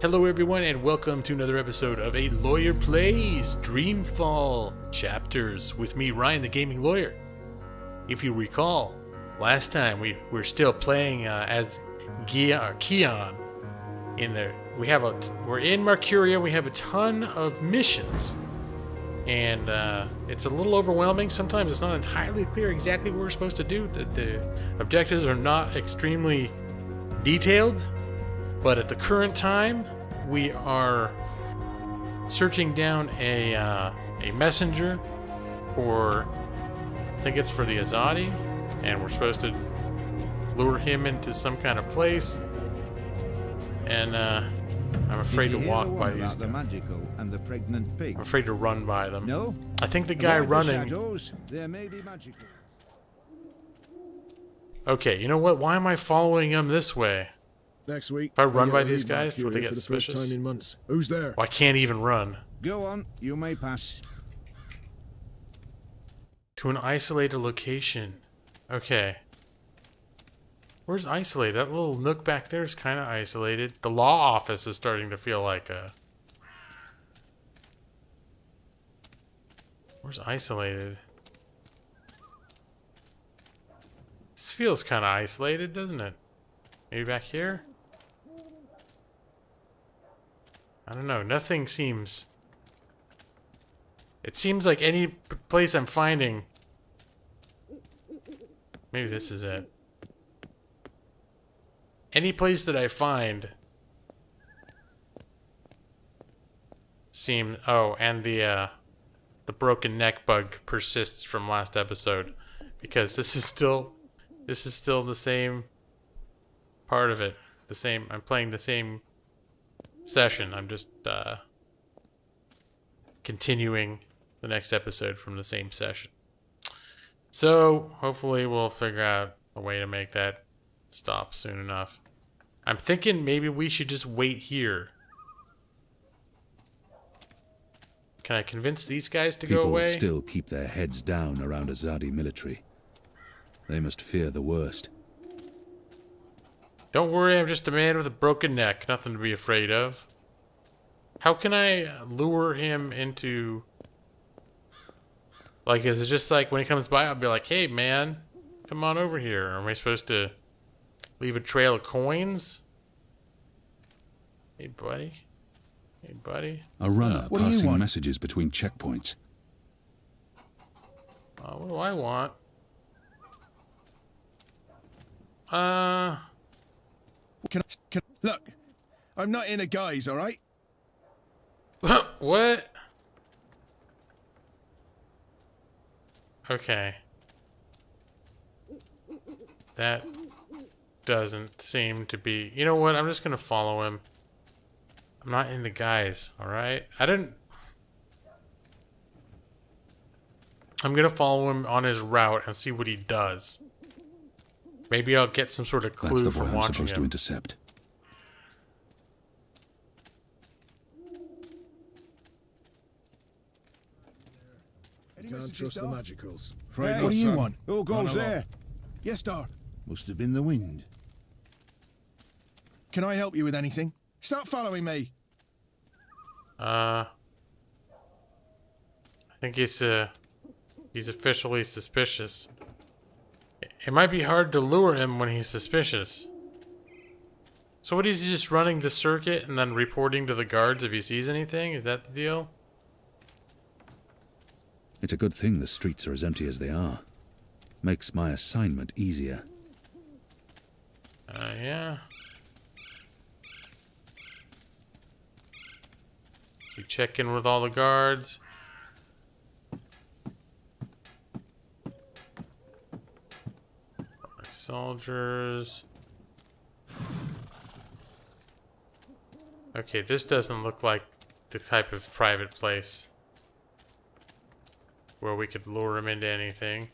Hello everyone and welcome to another episode of A Lawyer Plays Dreamfall Chapters with me, Ryan the Gaming Lawyer. If you recall, last time we were still playing as Keon. We're in Mercuria. We have a ton of missions, and it's a little overwhelming. Sometimes it's not entirely clear exactly what we're supposed to do. The objectives are not extremely detailed, but at the current time, we are searching down a messenger for, I think it's for the Azadi, and we're supposed to lure him into some kind of place. And I'm afraid to walk by these. The magical and the pregnant pig? I'm afraid to run by them. No. I think the guy running. Shadows, there may be magical. Okay, you know what? Why am I following him this way? Next week, If I run by these guys, would they get suspicious? First time in months. Who's there? Well, I can't even run. Go on, you may pass. To an isolated location. Okay. Where's isolated? That little nook back there is kind of isolated. The law office is starting to feel like a... Where's isolated? This feels kind of isolated, doesn't it? Maybe back here? I don't know. Nothing seems... It seems like any place I'm finding... Maybe this is it. Any place that I find... seem... Oh, and the broken neck bug persists from last episode. Because this is still the same part of it. I'm playing the same session. I'm just continuing the next episode from the same session. So hopefully we'll figure out a way to make that stop soon enough. I'm thinking maybe we should just wait here. Can I convince these guys to go away? People still keep their heads down around Azadi military. They must fear the worst. Don't worry, I'm just a man with a broken neck. Nothing to be afraid of. How can I lure him into... Like, is it just like when he comes by, I'll be like, hey, man, come on over here. Or am I supposed to leave a trail of coins? Hey, buddy. Hey, buddy. A runner passing messages between checkpoints. What do I want? Look, I'm not in a guise, all right? What? Okay. That doesn't seem to be... You know what? I'm just gonna follow him. I'm not into guys, alright? I'm gonna follow him on his route and see what he does. Maybe I'll get some sort of clue That's the from boy I'm watching supposed to him. intercept. Can't trust the magicals. Hey, What do you want? Who goes there? Yes, sir. Must have been the wind. Can I help you with anything? Start following me. I think he's officially suspicious. It might be hard to lure him when he's suspicious. So what is he just running the circuit and then reporting to the guards if he sees anything? Is that the deal? It's a good thing the streets are as empty as they are. Makes my assignment easier. Yeah. You check in with all the guards. Soldiers. Okay, this doesn't look like the type of private place where we could lure him into anything.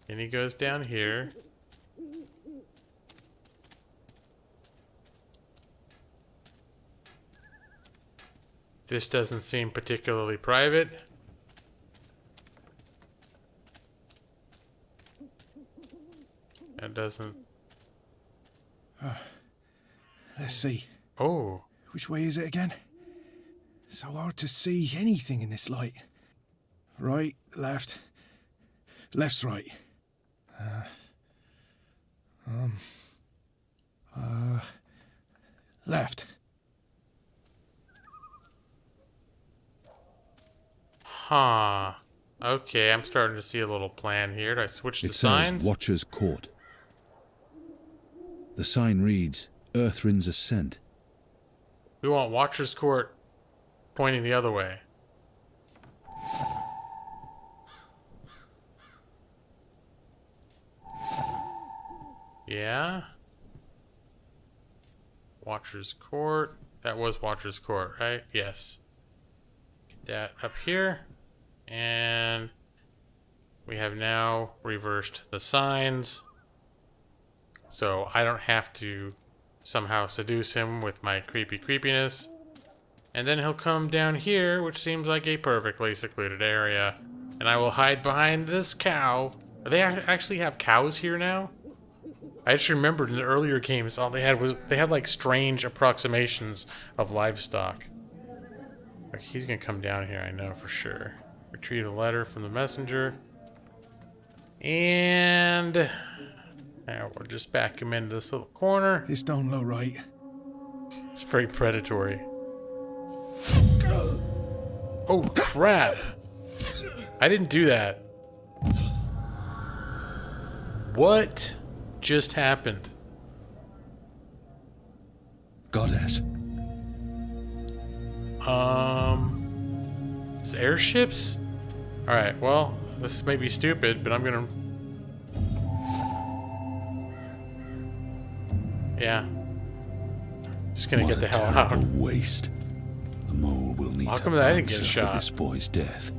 And he goes down here. This doesn't seem particularly private. That doesn't... Let's see. Oh. Which way is it again? So hard to see anything in this light. Right, left. Left's right. Left. Huh. Okay, I'm starting to see a little plan here. Did I switch the It signs? says Watcher's Court. The sign reads Earthrin's Ascent. We want Watcher's Court pointing the other way. Yeah. Watcher's Court. That was Watcher's Court, right? Yes. Get that up here. And we have now reversed the signs. So I don't have to somehow seduce him with my creepy creepiness. And then he'll come down here, which seems like a perfectly secluded area. And I will hide behind this cow. Do they actually have cows here now? I just remembered in the earlier games, all they had like strange approximations of livestock. Okay, he's gonna come down here, I know for sure. Retrieve a letter from the messenger. And now we'll just back him into this little corner. This don't look right. It's very predatory. Oh crap! I didn't do that. What just happened? Goddess. It's airships? Alright, well, this may be stupid, but I'm gonna... Yeah. Just gonna get the hell out. What a terrible waste. The mole will need How to come I didn't get answer shot? for this boy's death.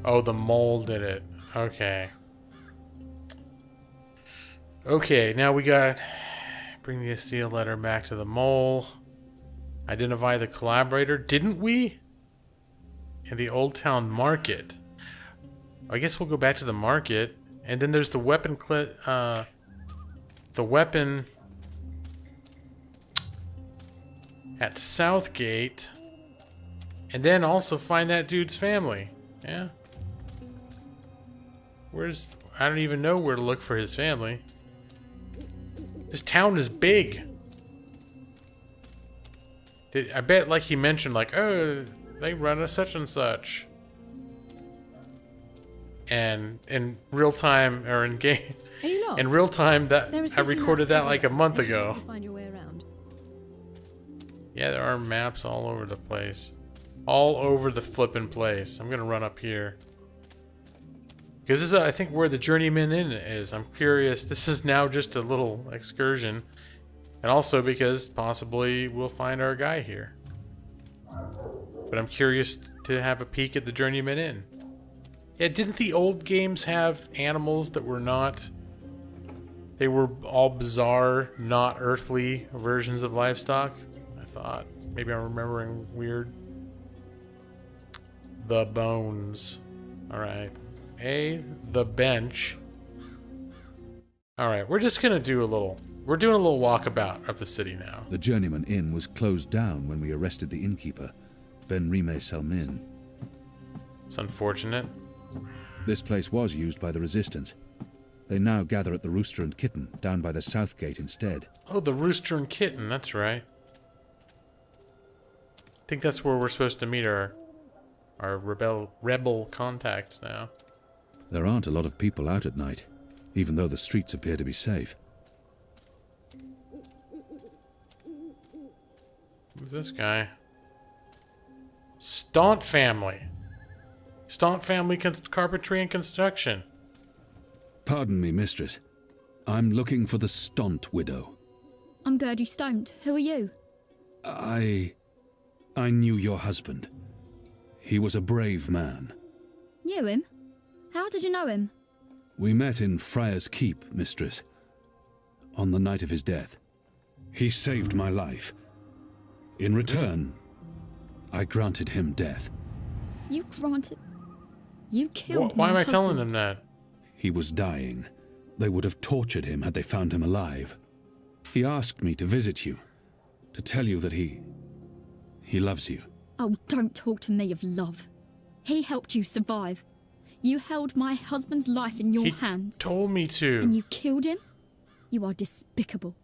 Oh, the mole did it. Okay. Okay, now we got... Bring the seal letter back to the mole. Identify the collaborator. Didn't we? In the Old Town Market. I guess we'll go back to the market. And then there's the weapon the weapon at Southgate. And then also find that dude's family. Yeah. Where's... I don't even know where to look for his family. This town is big. I bet, like he mentioned, like, oh, they run a such and such. And in real time, or in game, Are you lost? in real time, that There are I city recorded maps that like a everywhere. month You should be ago. able to find your way around. Yeah, there are maps all over the place. All over the flippin' place. I'm gonna run up here. Because this is, I think, where the Journeyman Inn is. I'm curious. This is now just a little excursion. And also because possibly we'll find our guy here. But I'm curious to have a peek at the Journeyman Inn. Yeah, didn't the old games have animals that were not... They were all bizarre, not earthly versions of livestock? I thought. Maybe I'm remembering weird. The bones. Alright. The bench. Alright, we're just gonna do a little... We're doing a little walkabout of the city now. The Journeyman Inn was closed down when we arrested the innkeeper, Ben Rime Selmin. It's unfortunate. This place was used by the Resistance. They now gather at the Rooster and Kitten, down by the South Gate instead. Oh, the Rooster and Kitten, that's right. I think that's where we're supposed to meet our rebel contacts now. There aren't a lot of people out at night, even though the streets appear to be safe. Who's this guy? Stomp Family. Stomp Family Carpentry and Construction. Pardon me, mistress. I'm looking for the Stott widow. I'm Gertie Stoned. Who are you? I knew your husband. He was a brave man. Knew him? How did you know him? We met in Friar's Keep, mistress, on the night of his death. He saved my life. In return, I granted him death. You granted... You killed Why my am I husband. telling him that? He was dying. They would have tortured him had they found him alive. He asked me to visit you, to tell you that he loves you. Oh, don't talk to me of love. He helped you survive. You held my husband's life in your He hands. told me to. And you killed him? You are despicable.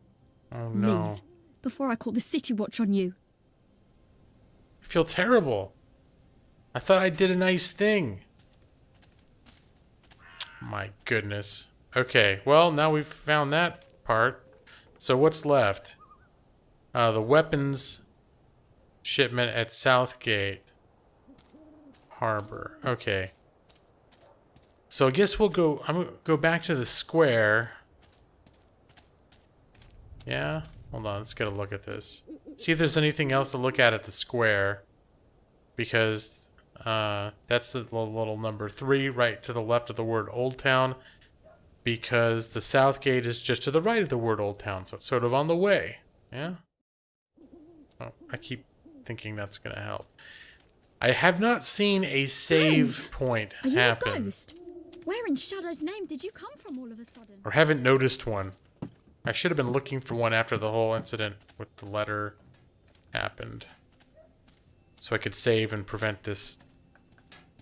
Oh no. Leave, before I call the City Watch on you. I feel terrible. I thought I did a nice thing. My goodness. Okay, well, now we've found that part. So what's left? The weapons shipment at Southgate Harbor. Okay. So I guess we'll go. I'm gonna go back to the square. Yeah. Hold on. Let's get a look at this. See if there's anything else to look at the square, because that's the little number 3 right to the left of the word Old Town. Because the South Gate is just to the right of the word Old Town, so it's sort of on the way. Yeah. Oh, I keep thinking that's gonna help. I have not seen a save point Are you happen. a ghost? Where in Shadow's name did you come from all of a sudden? Or haven't noticed one. I should have been looking for one after the whole incident with the letter happened. So I could save and prevent this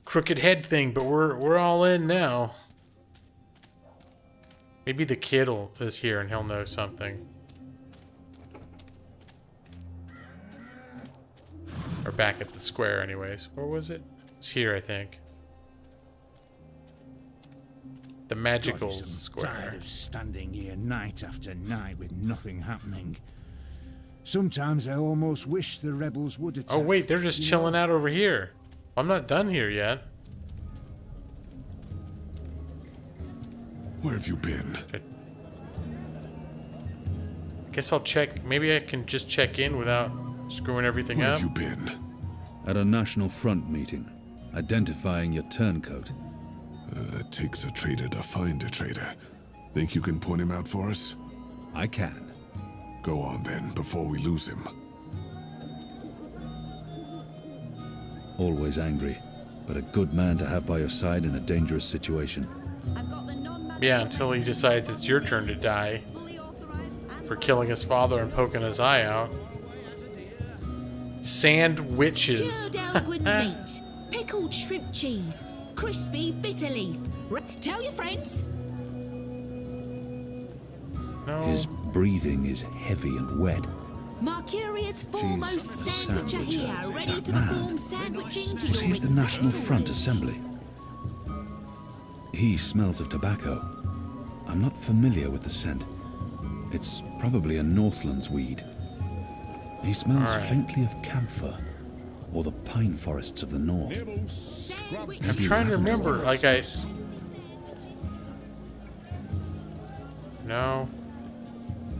crooked head thing, but we're all in now. Maybe the kid is here and he'll know something. Or back at the square anyways. Where was it? It's here, I think. The Magicals God, I'm Square. tired of standing here night after night with nothing happening. Sometimes I almost wish the rebels would attack. Oh wait, they're just chilling out over here. I'm not done here yet. Where have you been? Guess I'll check. Maybe I can just check in without screwing everything Where up. have you been? At a National Front meeting, identifying your turncoat. It takes a traitor to find a traitor. Think you can point him out for us? I can. Go on then, before we lose him. Always angry, but a good man to have by your side in a dangerous situation. Yeah, until he decides it's your turn to die for killing his father and poking his eye out. Sandwiches. Cured Elgin meat, pickled shrimp cheese, crispy bitter leaf. Tell your friends. No. His breathing is heavy and wet. Mercurius foremost She's a sandwicher here, sandwicher. ready That to man. perform sandwiching to Was your he at the National Front insane Assembly? He smells of tobacco. I'm not familiar with the scent. It's probably a Northlands weed. He smells All right. faintly of camphor, or the pine forests of the north. I'm Maybe trying to lavender. remember. Like I. No.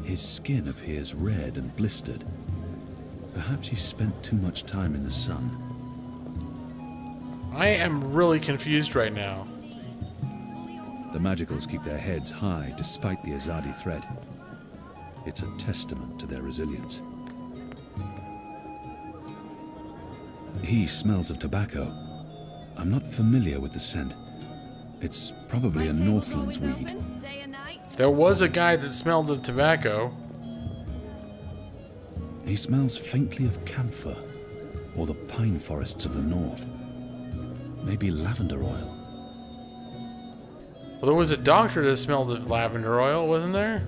His skin appears red and blistered. Perhaps he spent too much time in the sun. I am really confused right now. The Magicals keep their heads high despite the Azadi threat. It's a testament to their resilience. He smells of tobacco. I'm not familiar with the scent. It's probably a Northlands weed. There was a guy that smelled of tobacco. He smells faintly of camphor, or the pine forests of the north. Maybe lavender oil. Well, there was a doctor that smelled of lavender oil, wasn't there?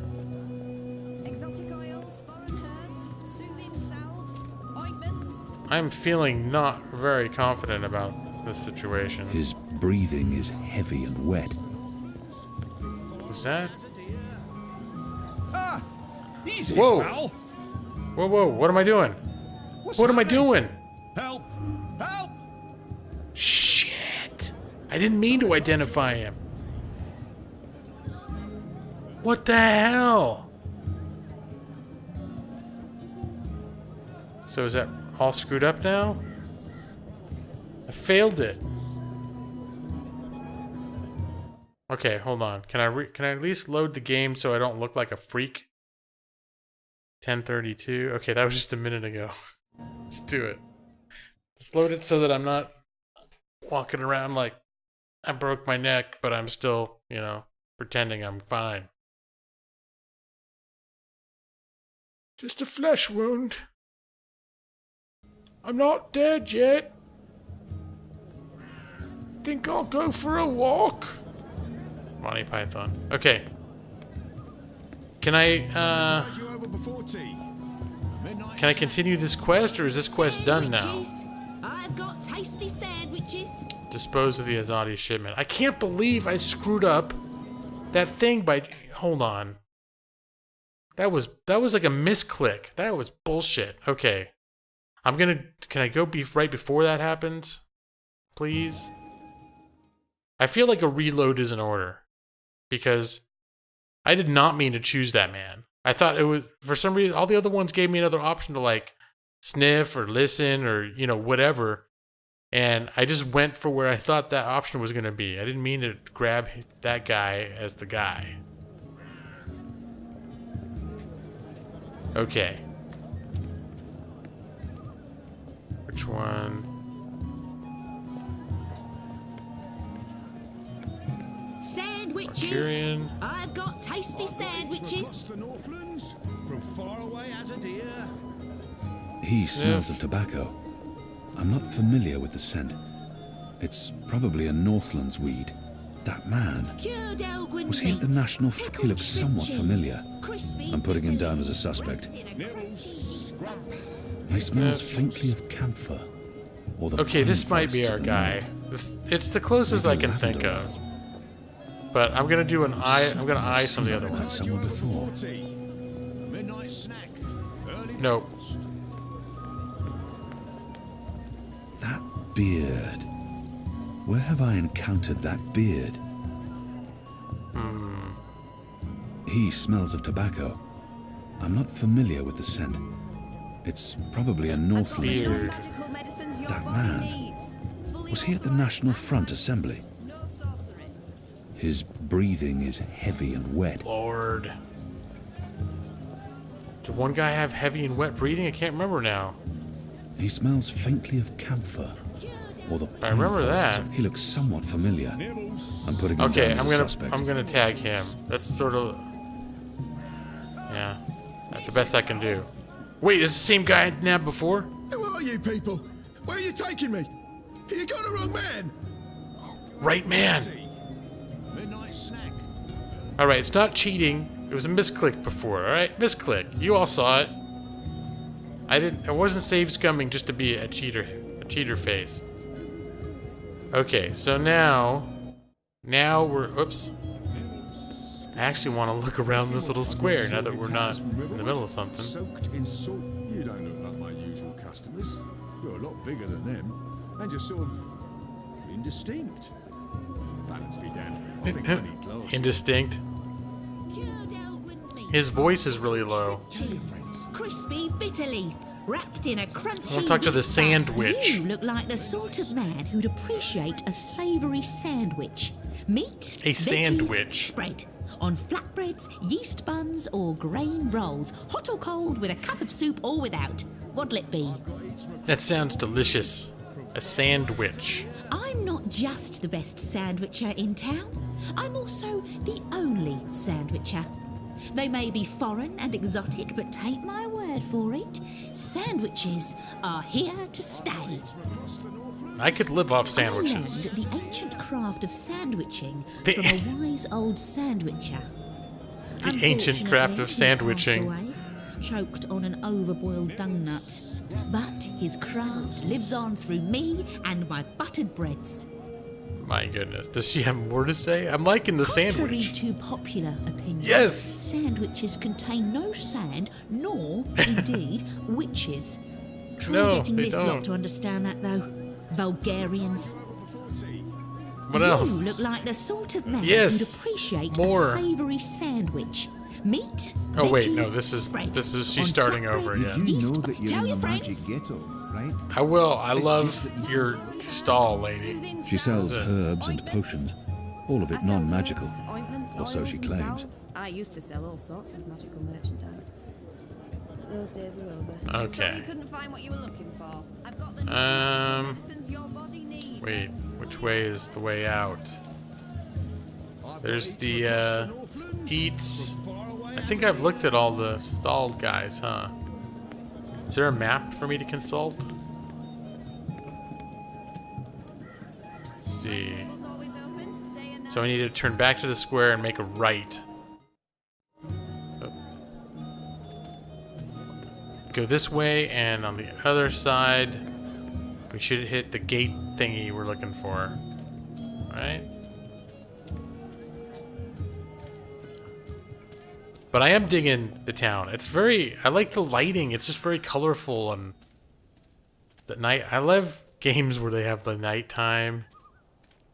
Exotic oils, foreign herbs, soothing salves, ointments. I'm feeling not very confident about this situation. His breathing is heavy and wet. Was that? Ah! Easy, Whoa! pal! Whoa, whoa! What am I doing? What's What am I happening? doing? Help! Help! Shit! I didn't mean to identify him. What the hell? So is that all screwed up now? I failed it. Okay, hold on. Can I at least load the game so I don't look like a freak? 10:32. Okay, that was just a minute ago. Let's do it. Let's load it so that I'm not walking around like I broke my neck, but I'm still, you know, pretending I'm fine. Just a flesh wound. I'm not dead yet. Think I'll go for a walk. Monty Python. Okay. Can I continue this quest, or is this quest done now? I've got tasty sandwiches. Dispose of the Azadi shipment. I can't believe I screwed up that thing by... Hold on. That was like a misclick. That was bullshit. Okay. Can I go right before that happens? Please? I feel like a reload is in order. Because I did not mean to choose that man. I thought it was... For some reason, all the other ones gave me another option to, like, sniff or listen or, you know, whatever. And I just went for where I thought that option was going to be. I didn't mean to grab that guy as the guy. Okay. Which one? Sandwiches. Tyrion. I've got tasty sandwiches. Across the Northlands, from far away as a deer. He smells of tobacco. I'm not familiar with the scent. It's probably a Northlands weed. That man. Cured Elgin Was he at the meat, National... pickled He looks shrimp somewhat cheese, familiar. crispy I'm putting him bitter down as a leaf, suspect. wrapped in a crunchy- He smells faintly of camphor. Or the Okay, this pine might be forests our of the guy. north. It's the closest I Maybe can think lavender. of. But I'm gonna do an eye. I'm gonna eye some of the other Met ones. someone before. Midnight snack. Early Nope. That beard. Where have I encountered that beard? He smells of tobacco. I'm not familiar with the scent. It's probably a Northlands Beard. weed. That man. Was he at the National Front Assembly? His breathing is heavy and wet. Lord. Did one guy have heavy and wet breathing? I can't remember now. He smells faintly of camphor. Or the pine remember forests that. He looks somewhat familiar. I'm putting him Okay, down as a suspect. I'm gonna tag him. That's sort of... Yeah. That's the best I can do. Wait, is the same guy I nabbed before? Who are you people? Where are you taking me? You got the wrong man. Right man. midnight snack. Alright, it's not cheating. It was a misclick before, alright? Misclick. You all saw it. I wasn't save scumming just to be a cheater face. Okay, so now we're, oops. I actually want to look around this little square now that we're not in the middle of something. Soaked in salt. You don't look like my usual customers. You're a lot bigger than them, and you're sort of indistinct. Balance be damned. I think I need glasses. Indistinct. Cured Elgin meat, His voice is really low. cheese, crispy bitter leaf, wrapped in a crunchy. I wanna talk to the yeast bun. sandwich. You look like the sort of man who'd appreciate a savoury sandwich. Meat, A veggies, sandwich. spread on flatbreads, yeast buns, or grain rolls, hot or cold, with a cup of soup or without. What'll it be? That sounds delicious. A sandwich. I'm not just the best sandwicher in town. I'm also the only sandwicher. They may be foreign and exotic, but take my word for it, sandwiches are here to stay. I could live off I sandwiches. learned the ancient craft of sandwiching The- from a wise old sandwicher. The ancient craft of Unfortunately, he sandwiching. passed away, choked on an overboiled dung nut. But his craft lives on through me and my buttered breads. My goodness. Does she have more to say? I'm liking the Contrary sandwich. to popular opinion, Yes! sandwiches contain no sand, nor, indeed, witches. Try No, getting they this don't. lot to understand that, though. Vulgarians. What else? You look like the sort of man Yes, who'd appreciate more. a savoury sandwich. Meat, Oh, wait, veggies, no, this is- spread she's on starting over flatbreads, again. You yeast know bun- that you're Tell in your the magic friends. ghetto, right? I will. I It's love just that you- your stall, lady. She sells herbs and potions, all of it non-magical, or so she claims. I used to sell all sorts of magical merchandise. But those days are over. Okay. So you couldn't find what you were looking for. I've got the medicines your body needs. Wait, which way is the way out? There's the, eats. I think I've looked at all the stalled guys, huh? Is there a map for me to consult? Let's see. So I need to turn back to the square and make a right. Oh. Go this way, and on the other side, we should hit the gate thingy we're looking for. Right? But I am digging the town. It's very... I like the lighting. It's just very colorful, and the night... I love games where they have the nighttime,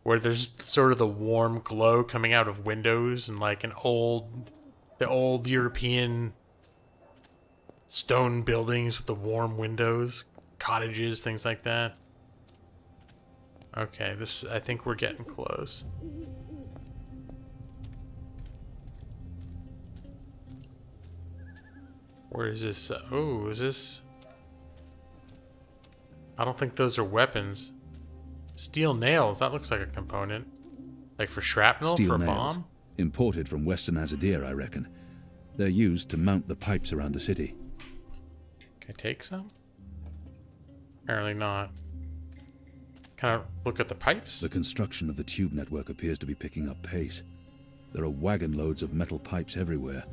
where there's sort of the warm glow coming out of windows, and like the old European stone buildings with the warm windows, cottages, things like that. Okay, I think we're getting close. Where is this? Oh, is this? I don't think those are weapons. Steel nails, that looks like a component. Like for shrapnel, Steel for a nails. bomb? Imported from Western Azadir, I reckon. They're used to mount the pipes around the city. Can I take some? Apparently not. Can I look at the pipes? The construction of the tube network appears to be picking up pace. There are wagon loads of metal pipes everywhere,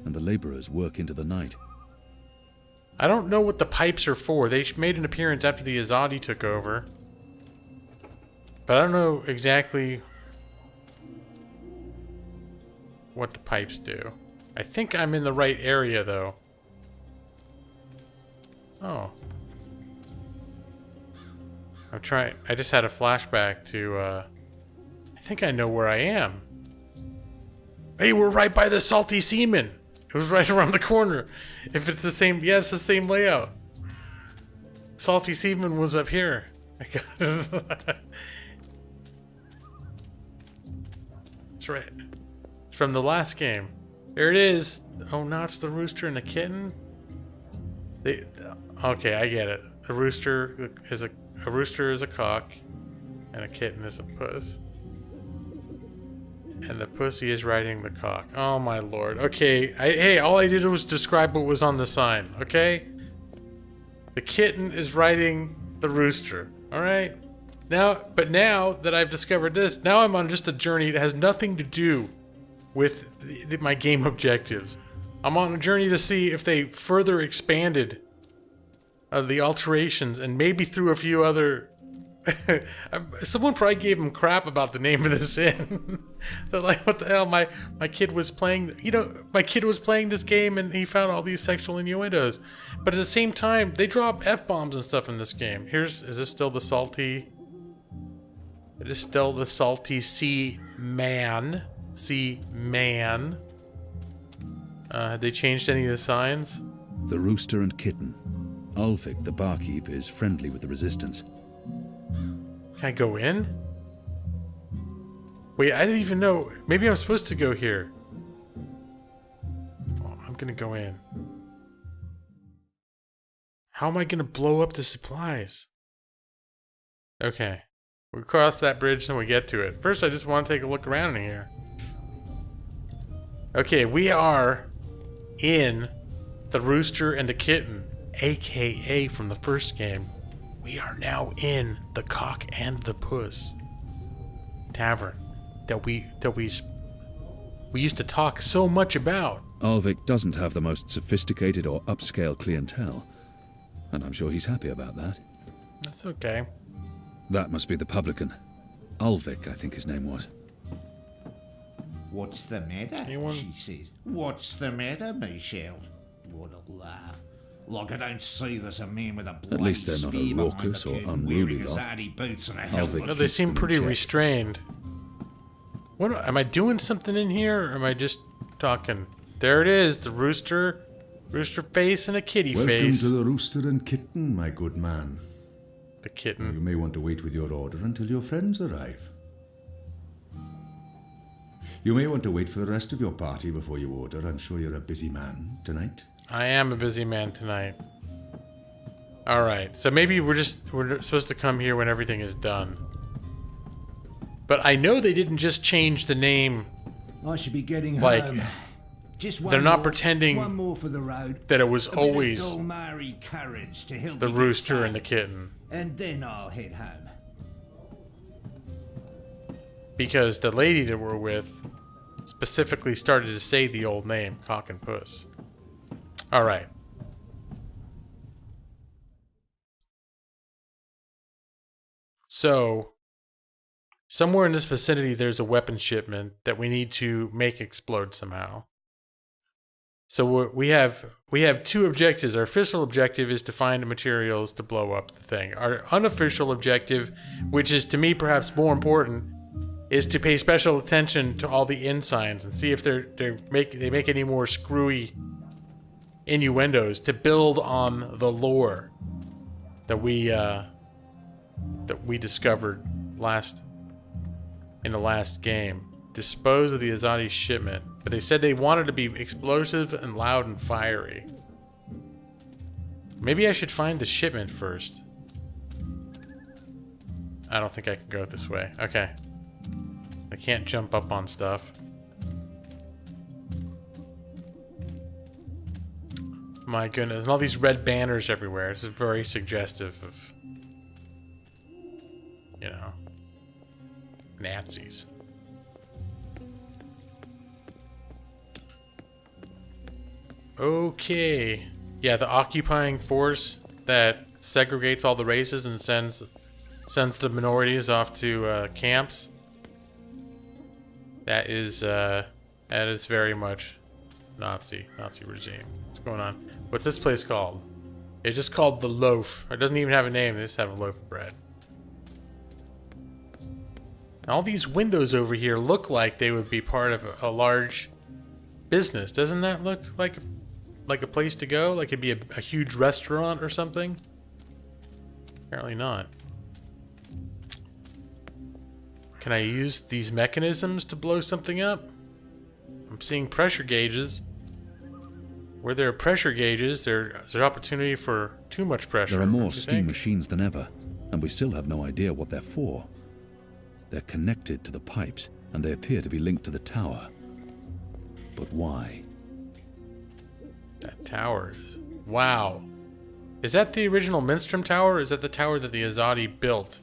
and the laborers work into the night. I don't know what the pipes are for. They made an appearance after the Azadi took over. But I don't know exactly what the pipes do. I think I'm in the right area, though. Oh. I'm trying... I just had a flashback to, I think I know where I am. Hey, we're right by the Salty Seaman! It was right around the corner. If it's the same... Yeah, it's the same layout. Salty Seaman was up here. That's right. It's from the last game. There it is. Oh, now it's the rooster and the kitten? Okay, I get it. A rooster is a cock, and a kitten is a puss. And the pussy is riding the cock. Oh my lord. Okay, hey, all I did was describe what was on the sign, okay? The kitten is riding the rooster, alright? But now that I've discovered this, now I'm on just a journey that has nothing to do with my game objectives. I'm on a journey to see if they further expanded the alterations, and maybe threw a few other... Someone probably gave him crap about the name of this inn. They're like, what the hell? My kid was playing... my kid was playing this game and he found all these sexual innuendos. But at the same time, they drop F-bombs and stuff in this game. Is this still the salty... It is still the Salty Sea-man. Sea-man. Have they changed any of the signs? The rooster and kitten. Ulfik, the barkeep, is friendly with the resistance. Can I go in? Wait, I didn't even know. Maybe I'm supposed to go here. Oh, I'm gonna go in. How am I gonna blow up the supplies? Okay. We cross that bridge and we get to it. First, I just want to take a look around in here. Okay, we are in the Rooster and the Kitten, aka from the first game. We are now in the Cock and the Puss tavern that we used to talk so much about. Ulfik doesn't have the most sophisticated or upscale clientele, and I'm sure he's happy about that. That's okay. That must be the publican. Ulfik, I think his name was. What's the matter? Anyone? She says. What's the matter, my child? What a laugh. Like I don't see there's a man with a bloody At least they're not a spear behind raucous the or curtain unruly wearing his lot. hardy boots and a Ulfik helmet. No, they keeps seem them in pretty check. restrained. What am I doing something in here, or am I just talking? There it is, the rooster face and a kitty Welcome face. to the Rooster and Kitten, my good man. The You kitten. may want to wait with your order until your friends arrive. You may want to wait for the rest of your party before you order. I'm sure you're a busy man tonight. I am a busy man tonight. All right, so maybe we're supposed to come here when everything is done. But I know they didn't just change the name. I should be getting Like- home. Just they're one not more, pretending one more for the road. that it was A bit of always dull Maori courage to help the me get rooster and the started. kitten. And then I'll head home. Because the lady that we're with specifically started to say the old name, Cock and Puss. Alright. So, somewhere in this vicinity there's a weapon shipment that we need to make explode somehow. So we have two objectives. Our official objective is to find the materials to blow up the thing. Our unofficial objective, which is to me perhaps more important, is to pay special attention to all the inn signs and see if they make any more screwy innuendos to build on the lore that we discovered in the last game. Dispose of the Azadi shipment, but they said they wanted to be explosive and loud and fiery. Maybe I should find the shipment first. I don't think I can go this way. Okay. I can't jump up on stuff. My goodness, and all these red banners everywhere. This is very suggestive of, you know, Nazis. Okay. Yeah, the occupying force that segregates all the races and sends the minorities off to camps. That is very much Nazi regime. What's going on? What's this place called? It's just called The Loaf. It doesn't even have a name. They just have a loaf of bread. And all these windows over here look like they would be part of a large business. Doesn't that look like a place to go? Like it'd be a huge restaurant or something? Apparently not. Can I use these mechanisms to blow something up? I'm seeing pressure gauges. Where there are pressure gauges, there's opportunity for too much pressure. There are more What do you steam think? machines than ever, and we still have no idea what they're for. They're connected to the pipes, and they appear to be linked to the tower. But why? That tower. Wow. Is that the original Minstrom Tower, or is that the tower that the Azadi built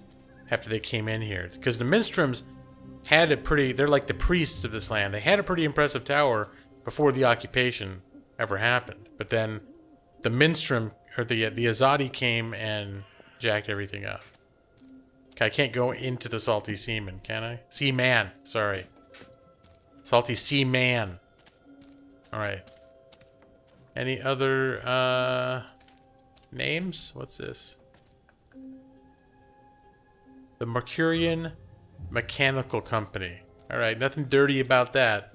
after they came in here? Because the Minstroms had they're like the priests of this land. They had a pretty impressive tower before the occupation ever happened. But then the Minstrom, or the Azadi came and jacked everything up. Okay, I can't go into the Salty Seaman, can I? Seaman, sorry. Salty Seaman. Alright. Any other names? What's this? The Mercurian Mechanical Company. Alright, nothing dirty about that.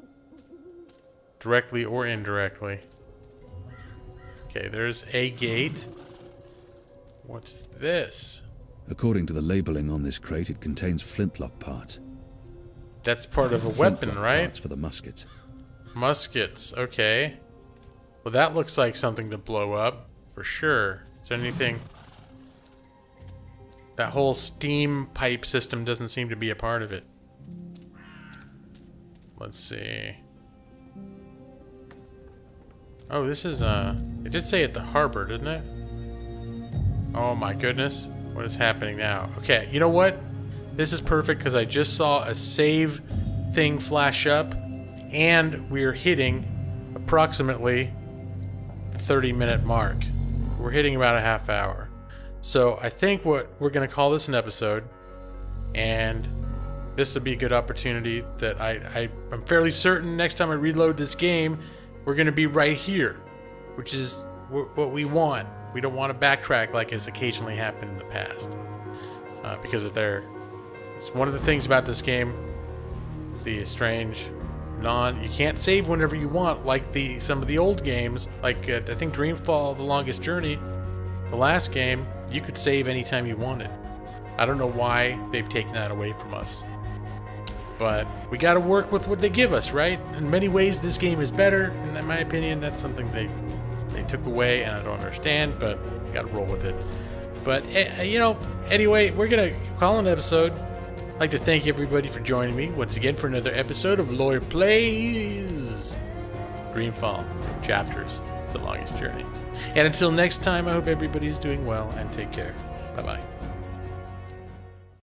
Directly or indirectly. Okay, there's a gate. What's this? According to the labeling on this crate, it contains flintlock parts. That's part of a weapon, Flintlock right? Parts for the muskets. Muskets, okay. Well, that looks like something to blow up, for sure. Is there anything... That whole steam pipe system doesn't seem to be a part of it. Let's see. Oh, this is, it did say at the harbor, didn't it? Oh my goodness. What is happening now? Okay, you know what? This is perfect because I just saw a save thing flash up, and we're hitting approximately the 30-minute mark. We're hitting about a half hour. So I think what we're going to call this an episode, and this would be a good opportunity that I'm fairly certain next time I reload this game, we're going to be right here, which is what we want. We don't want to backtrack like has occasionally happened in the past. Because it's one of the things about this game, it's the strange you can't save whenever you want, like some of the old games, like I think Dreamfall, The Longest Journey, the last game, you could save anytime you wanted. I don't know why they've taken that away from us. But we gotta work with what they give us, right? In many ways, this game is better, and in my opinion, that's something they took away, and I don't understand, but we gotta roll with it. But, anyway, we're gonna call an episode. I'd like to thank everybody for joining me once again for another episode of Lawyer Plays Dreamfall Chapters, The Longest Journey. And until next time, I hope everybody is doing well and take care. Bye-bye.